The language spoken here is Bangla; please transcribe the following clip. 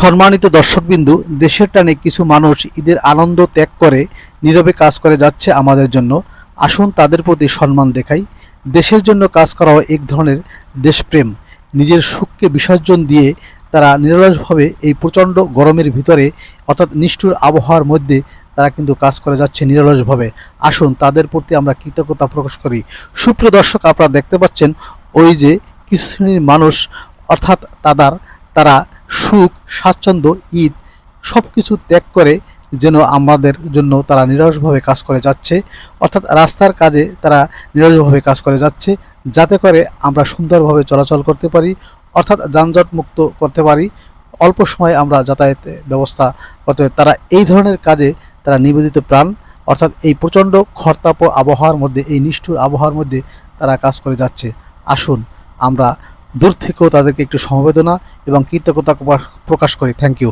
সম্মানিত দর্শকবিন্দু, দেশের টানে কিছু মানুষ ঈদের আনন্দ ত্যাগ করে নীরবে কাজ করে যাচ্ছে আমাদের জন্য। আসুন তাদের প্রতি সম্মান দেখাই। দেশের জন্য কাজ করাও এক ধরনের দেশপ্রেম। নিজের সুখকে বিসর্জন দিয়ে তারা নিরলসভাবে এই প্রচণ্ড গরমের ভিতরে অর্থাৎ নিষ্ঠুর আবহাওয়ার মধ্যে তারা কিন্তু কাজ করে যাচ্ছে নিরলসভাবে। আসুন তাদের প্রতি আমরা কৃতজ্ঞতা প্রকাশ করি। সুপ্রিয় দর্শক, আপনারা দেখতে পাচ্ছেন ওই যে কিছু শ্রেণীর মানুষ, অর্থাৎ তারা সুখ, স্বাচ্ছন্দ্য, ঈদ সব কিছু ত্যাগ করে যেন আমাদের জন্য তারা নিরলসভাবে কাজ করে যাচ্ছে। অর্থাৎ রাস্তার কাজে তারা নিরলসভাবে কাজ করে যাচ্ছে, যাতে করে আমরা সুন্দরভাবে চলাচল করতে পারি, অর্থাৎ যানজট মুক্ত করতে পারি, অল্প সময়ে আমরা যাতায়াতের ব্যবস্থা করতে পারি। তারা এই ধরনের কাজে তারা নিবেদিত প্রাণ। অর্থাৎ এই প্রচণ্ড খরতাপ আবহাওয়ার মধ্যে, এই নিষ্ঠুর আবহাওয়ার মধ্যে তারা কাজ করে যাচ্ছে। আসুন আমরা দূর থেকেও তাদেরকে একটু সমবেদনা এবং কৃতজ্ঞতা প্রকাশ করি। Thank you.